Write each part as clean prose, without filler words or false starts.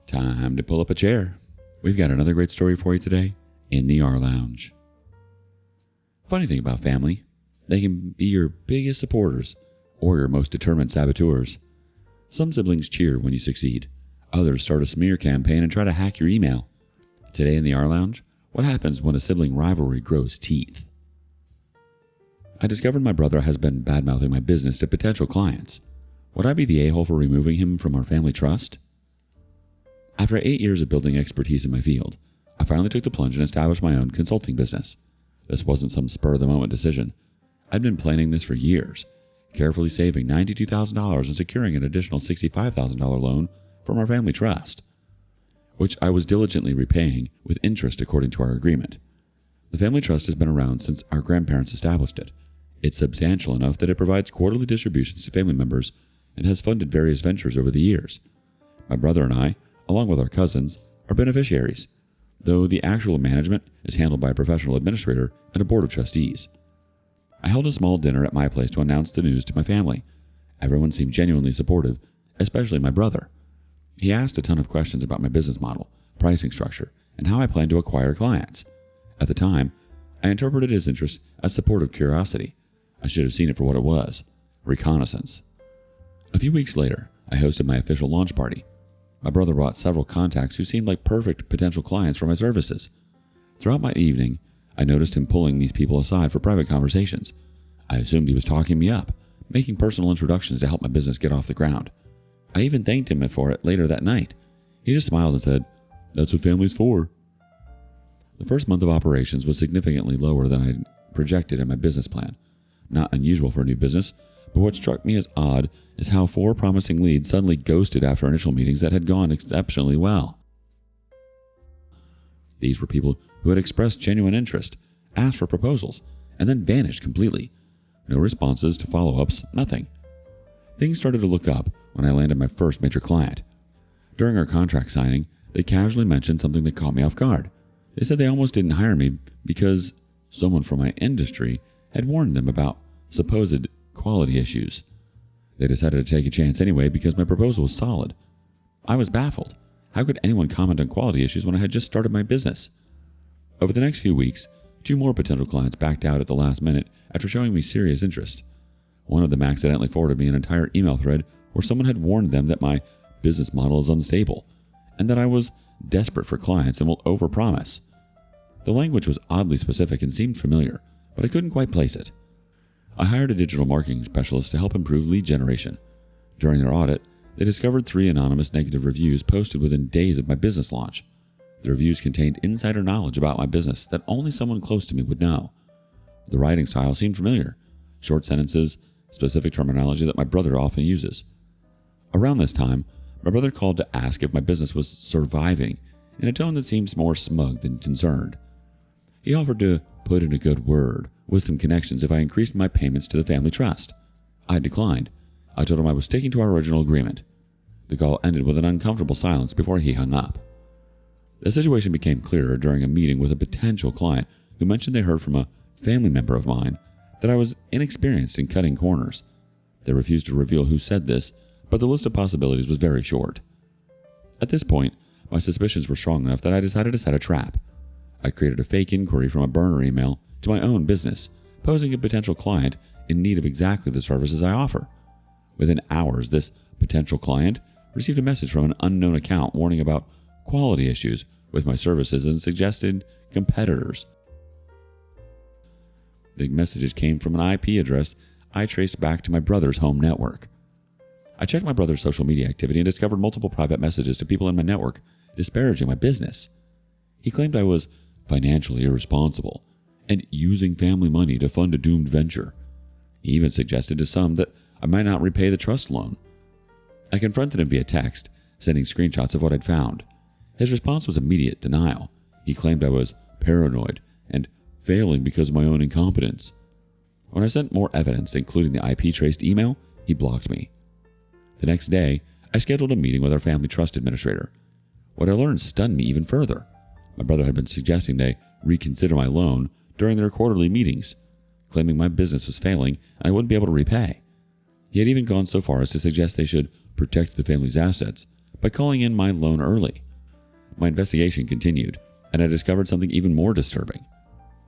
Time to pull up a chair. We've got another great story for you today in the rLounge. Funny thing about family, they can be your biggest supporters or your most determined saboteurs. Some siblings cheer when you succeed. Others start a smear campaign and try to hack your email. Today in the rLounge, what happens when a sibling rivalry grows teeth? I discovered my brother has been badmouthing my business to potential clients. Would I be the a-hole for removing him from our family trust? After 8 years of building expertise in my field, I finally took the plunge and established my own consulting business. This wasn't some spur-of-the-moment decision. I'd been planning this for years, carefully saving $92,000 and securing an additional $65,000 loan from our family trust, which I was diligently repaying with interest according to our agreement. The family trust has been around since our grandparents established it. It's substantial enough that it provides quarterly distributions to family members and has funded various ventures over the years. My brother and I, along with our cousins, are beneficiaries, though the actual management is handled by a professional administrator and a board of trustees. I held a small dinner at my place to announce the news to my family. Everyone seemed genuinely supportive, especially my brother. He asked a ton of questions about my business model, pricing structure, and how I plan to acquire clients. At the time, I interpreted his interest as supportive curiosity. I should have seen it for what it was: reconnaissance. A few weeks later, I hosted my official launch party. My brother brought several contacts who seemed like perfect potential clients for my services. Throughout my evening, I noticed him pulling these people aside for private conversations. I assumed he was talking me up, making personal introductions to help my business get off the ground. I even thanked him for it later that night. He just smiled and said, "That's what family's for." The first month of operations was significantly lower than I had projected in my business plan. Not unusual for a new business, but what struck me as odd is how 4 promising leads suddenly ghosted after initial meetings that had gone exceptionally well. These were people who had expressed genuine interest, asked for proposals, and then vanished completely. No responses to follow-ups, nothing. Things started to look up when I landed my first major client. During our contract signing, they casually mentioned something that caught me off guard. They said they almost didn't hire me because someone from my industry had warned them about supposed quality issues. They decided to take a chance anyway because my proposal was solid. I was baffled. How could anyone comment on quality issues when I had just started my business? Over the next few weeks, 2 more potential clients backed out at the last minute after showing me serious interest. One of them accidentally forwarded me an entire email thread where someone had warned them that my business model is unstable and that I was desperate for clients and will overpromise. The language was oddly specific and seemed familiar, but I couldn't quite place it. I hired a digital marketing specialist to help improve lead generation. During their audit, they discovered 3 anonymous negative reviews posted within days of my business launch. The reviews contained insider knowledge about my business that only someone close to me would know. The writing style seemed familiar: short sentences, specific terminology that my brother often uses. Around this time, my brother called to ask if my business was surviving in a tone that seemed more smug than concerned. He offered to put in a good word with some connections if I increased my payments to the family trust. I declined. I told him I was sticking to our original agreement. The call ended with an uncomfortable silence before he hung up. The situation became clearer during a meeting with a potential client who mentioned they heard from a family member of mine that I was inexperienced in cutting corners. They refused to reveal who said this, but the list of possibilities was very short. At this point, my suspicions were strong enough that I decided to set a trap. I created a fake inquiry from a burner email to my own business, posing a potential client in need of exactly the services I offer. Within hours, this potential client received a message from an unknown account warning about quality issues with my services and suggested competitors. The messages came from an IP address I traced back to my brother's home network. I checked my brother's social media activity and discovered multiple private messages to people in my network disparaging my business. He claimed I was financially irresponsible and using family money to fund a doomed venture. He even suggested to some that I might not repay the trust loan. I confronted him via text, sending screenshots of what I'd found. His response was immediate denial. He claimed I was paranoid and failing because of my own incompetence. When I sent more evidence, including the IP-traced email, he blocked me. The next day, I scheduled a meeting with our family trust administrator. What I learned stunned me even further. My brother had been suggesting they reconsider my loan during their quarterly meetings, claiming my business was failing and I wouldn't be able to repay. He had even gone so far as to suggest they should protect the family's assets by calling in my loan early. My investigation continued, and I discovered something even more disturbing.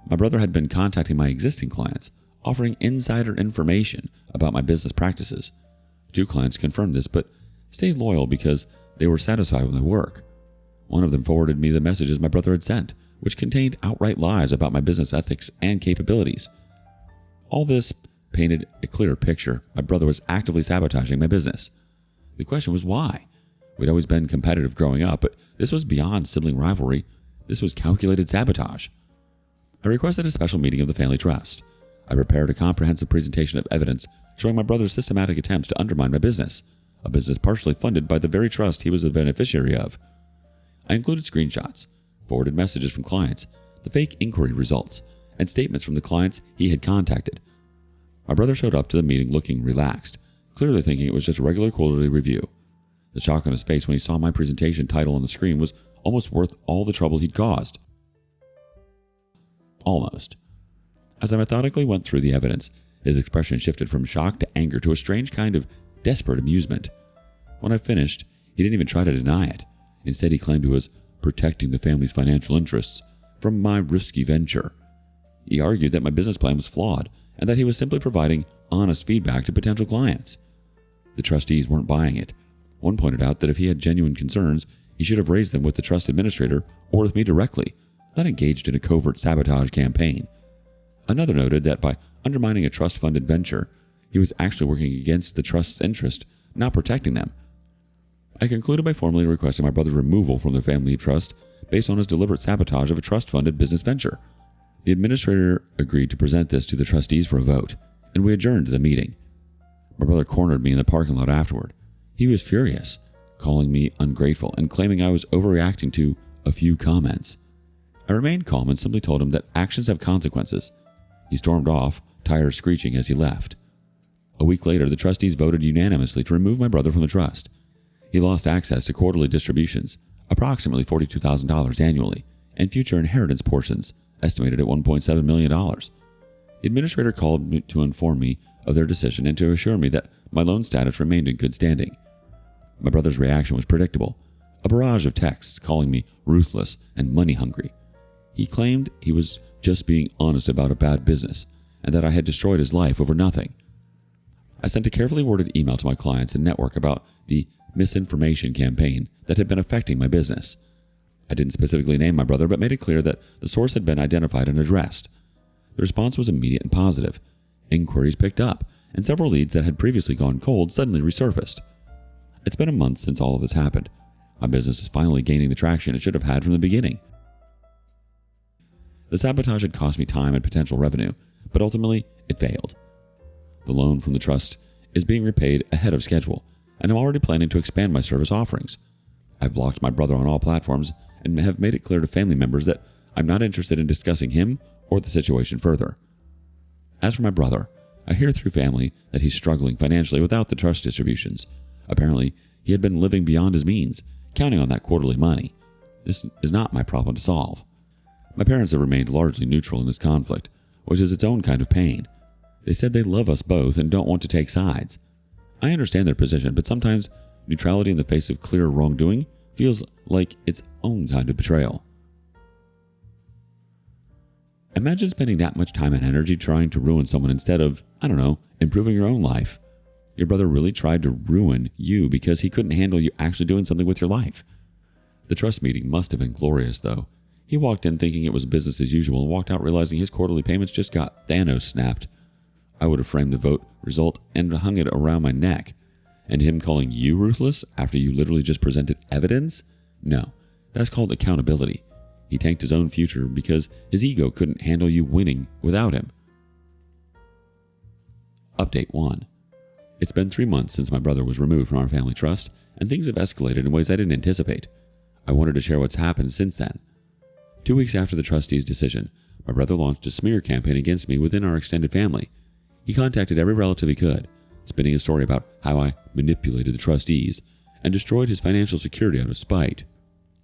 My brother had been contacting my existing clients, offering insider information about my business practices. 2 clients confirmed this, but stayed loyal because they were satisfied with my work. One of them forwarded me the messages my brother had sent, which contained outright lies about my business ethics and capabilities. All this painted a clear picture. My brother was actively sabotaging my business. The question was why? We'd always been competitive growing up, but this was beyond sibling rivalry. This was calculated sabotage. I requested a special meeting of the family trust. I prepared a comprehensive presentation of evidence showing my brother's systematic attempts to undermine my business, a business partially funded by the very trust he was the beneficiary of. I included screenshots, forwarded messages from clients, the fake inquiry results, and statements from the clients he had contacted. My brother showed up to the meeting looking relaxed, clearly thinking it was just a regular quarterly review. The shock on his face when he saw my presentation title on the screen was almost worth all the trouble he'd caused. Almost. As I methodically went through the evidence, his expression shifted from shock to anger to a strange kind of desperate amusement. When I finished, he didn't even try to deny it. Instead, he claimed he was protecting the family's financial interests from my risky venture. He argued that my business plan was flawed and that he was simply providing honest feedback to potential clients. The trustees weren't buying it. One pointed out that if he had genuine concerns, he should have raised them with the trust administrator or with me directly, not engaged in a covert sabotage campaign. Another noted that by undermining a trust-funded venture, he was actually working against the trust's interest, not protecting them. I concluded by formally requesting my brother's removal from the family trust based on his deliberate sabotage of a trust-funded business venture. The administrator agreed to present this to the trustees for a vote, and we adjourned the meeting. My brother cornered me in the parking lot afterward. He was furious, calling me ungrateful and claiming I was overreacting to a few comments. I remained calm and simply told him that actions have consequences. He stormed off, tires screeching as he left. A week later, the trustees voted unanimously to remove my brother from the trust. He lost access to quarterly distributions, approximately $42,000 annually, and future inheritance portions, estimated at $1.7 million. The administrator called me to inform me of their decision and to assure me that my loan status remained in good standing. My brother's reaction was predictable, a barrage of texts calling me ruthless and money-hungry. He claimed he was just being honest about a bad business and that I had destroyed his life over nothing. I sent a carefully worded email to my clients and network about the misinformation campaign that had been affecting my business. I didn't specifically name my brother, but made it clear that the source had been identified and addressed. The response was immediate and positive. Inquiries picked up, and several leads that had previously gone cold suddenly resurfaced. It's been a month since all of this happened. My business is finally gaining the traction it should have had from the beginning. The sabotage had cost me time and potential revenue, but ultimately it failed. The loan from the trust is being repaid ahead of schedule, and I'm already planning to expand my service offerings. I've blocked my brother on all platforms and have made it clear to family members that I'm not interested in discussing him or the situation further. As for my brother, I hear through family that he's struggling financially without the trust distributions. Apparently, he had been living beyond his means, counting on that quarterly money. This is not my problem to solve. My parents have remained largely neutral in this conflict, which is its own kind of pain. They said they love us both and don't want to take sides. I understand their position, but sometimes neutrality in the face of clear wrongdoing feels like its own kind of betrayal. Imagine spending that much time and energy trying to ruin someone instead of, improving your own life. Your brother really tried to ruin you because he couldn't handle you actually doing something with your life. The trust meeting must have been glorious, though. He walked in thinking it was business as usual and walked out realizing his quarterly payments just got Thanos snapped. I would have framed the vote result and hung it around my neck. And him calling you ruthless after you literally just presented evidence? No, that's called accountability. He tanked his own future because his ego couldn't handle you winning without him. Update 1. It's been 3 months since my brother was removed from our family trust, and things have escalated in ways I didn't anticipate. I wanted to share what's happened since then. 2 weeks after the trustees' decision, my brother launched a smear campaign against me within our extended family. He contacted every relative he could, spinning a story about how I manipulated the trustees and destroyed his financial security out of spite.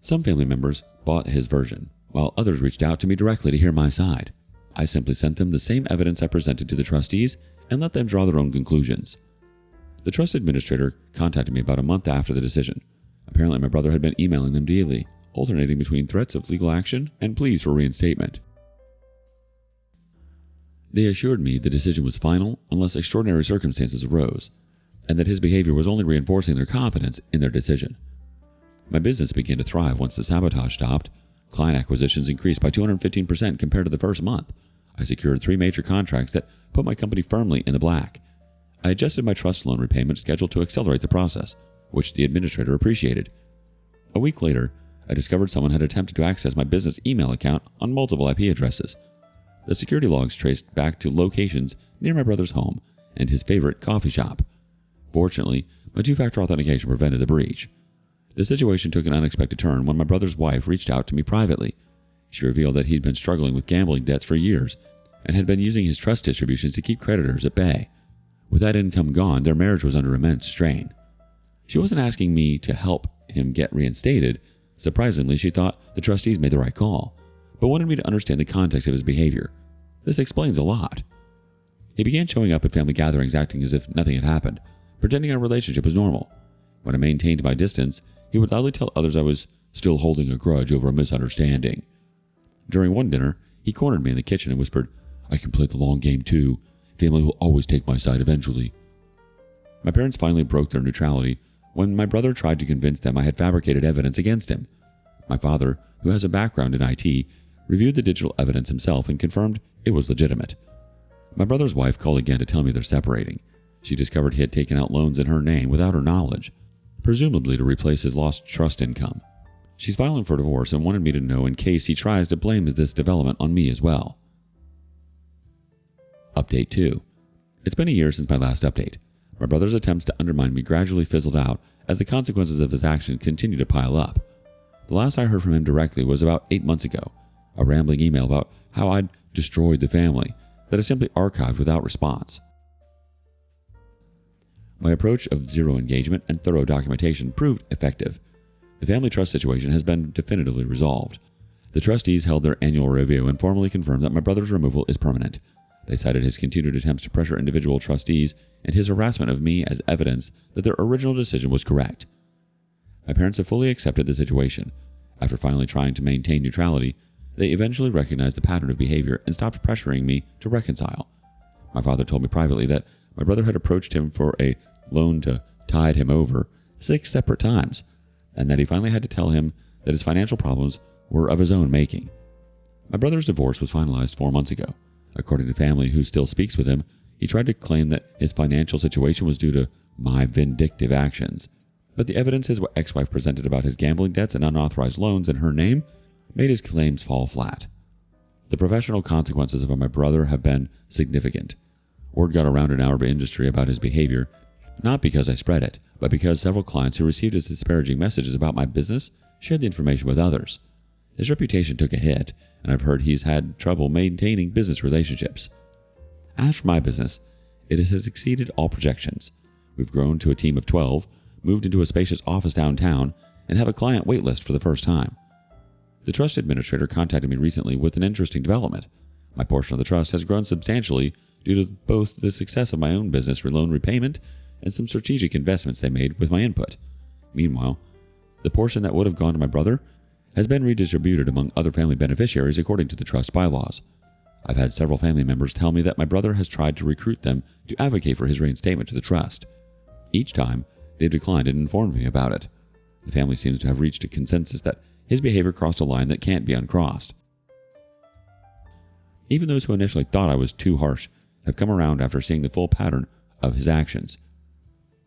Some family members bought his version, while others reached out to me directly to hear my side. I simply sent them the same evidence I presented to the trustees and let them draw their own conclusions. The trust administrator contacted me about a month after the decision. Apparently, my brother had been emailing them daily, alternating between threats of legal action and pleas for reinstatement. They assured me the decision was final unless extraordinary circumstances arose, and that his behavior was only reinforcing their confidence in their decision. My business began to thrive once the sabotage stopped. Client acquisitions increased by 215% compared to the first month. I secured 3 major contracts that put my company firmly in the black. I adjusted my trust loan repayment schedule to accelerate the process, which the administrator appreciated. A week later, I discovered someone had attempted to access my business email account on multiple IP addresses. The security logs traced back to locations near my brother's home and his favorite coffee shop. Fortunately, my 2-factor authentication prevented the breach. The situation took an unexpected turn when my brother's wife reached out to me privately. She revealed that he'd been struggling with gambling debts for years and had been using his trust distributions to keep creditors at bay. With that income gone, their marriage was under immense strain. She wasn't asking me to help him get reinstated. Surprisingly, she thought the trustees made the right call, but wanted me to understand the context of his behavior. This explains a lot. He began showing up at family gatherings acting as if nothing had happened, pretending our relationship was normal. When I maintained my distance, he would loudly tell others I was still holding a grudge over a misunderstanding. During one dinner, he cornered me in the kitchen and whispered, "I can play the long game too. Family will always take my side eventually." My parents finally broke their neutrality when my brother tried to convince them I had fabricated evidence against him. My father, who has a background in IT, reviewed the digital evidence himself and confirmed it was legitimate. My brother's wife called again to tell me they're separating. She discovered he had taken out loans in her name without her knowledge, presumably to replace his lost trust income. She's filing for divorce and wanted me to know in case he tries to blame this development on me as well. Update 2. It's been a year since my last update. My brother's attempts to undermine me gradually fizzled out as the consequences of his action continued to pile up. The last I heard from him directly was about 8 months ago, a rambling email about how I'd destroyed the family that I simply archived without response. My approach of zero engagement and thorough documentation proved effective. The family trust situation has been definitively resolved. The trustees held their annual review and formally confirmed that my brother's removal is permanent. They cited his continued attempts to pressure individual trustees and his harassment of me as evidence that their original decision was correct. My parents have fully accepted the situation. After finally trying to maintain neutrality, they eventually recognized the pattern of behavior and stopped pressuring me to reconcile. My father told me privately that my brother had approached him for a loan to tide him over 6 separate times, and that he finally had to tell him that his financial problems were of his own making. My brother's divorce was finalized 4 months ago. According to family who still speaks with him, he tried to claim that his financial situation was due to my vindictive actions. But the evidence his ex-wife presented about his gambling debts and unauthorized loans in her name made his claims fall flat. The professional consequences of my brother have been significant. Word got around in our industry about his behavior, not because I spread it, but because several clients who received his disparaging messages about my business shared the information with others. His reputation took a hit, and I've heard he's had trouble maintaining business relationships. As for my business, it has exceeded all projections. We've grown to a team of 12, moved into a spacious office downtown, and have a client waitlist for the first time. The trust administrator contacted me recently with an interesting development. My portion of the trust has grown substantially due to both the success of my own business loan repayment and some strategic investments they made with my input. Meanwhile, the portion that would have gone to my brother has been redistributed among other family beneficiaries according to the trust bylaws. I've had several family members tell me that my brother has tried to recruit them to advocate for his reinstatement to the trust. Each time, they've declined and informed me about it. The family seems to have reached a consensus that his behavior crossed a line that can't be uncrossed. Even those who initially thought I was too harsh have come around after seeing the full pattern of his actions.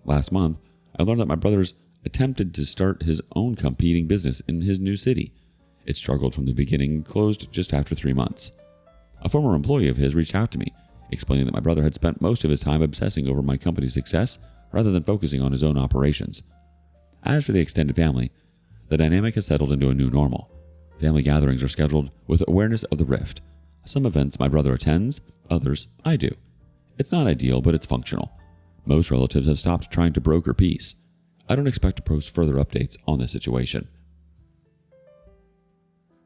Last month, I learned that my brother's attempted to start his own competing business in his new city. It struggled from the beginning and closed just after 3 months. A former employee of his reached out to me, explaining that my brother had spent most of his time obsessing over my company's success rather than focusing on his own operations. As for the extended family, the dynamic has settled into a new normal. Family gatherings are scheduled with awareness of the rift. Some events my brother attends, others I do. It's not ideal, but it's functional. Most relatives have stopped trying to broker peace. I don't expect to post further updates on this situation.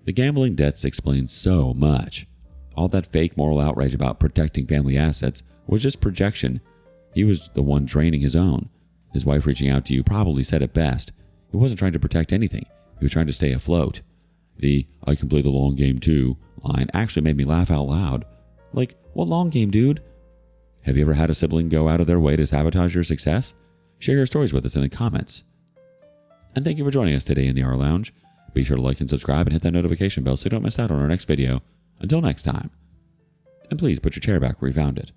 The gambling debts explain so much. All that fake moral outrage about protecting family assets was just projection. He was the one draining his own. His wife reaching out to you probably said it best. He wasn't trying to protect anything. He was trying to stay afloat. The "I can play the long game too" line actually made me laugh out loud. Like, what long game, dude? Have you ever had a sibling go out of their way to sabotage your success? Share your stories with us in the comments. And thank you for joining us today in the rLounge. Be sure to like and subscribe and hit that notification bell so you don't miss out on our next video. Until next time. And please put your chair back where you found it.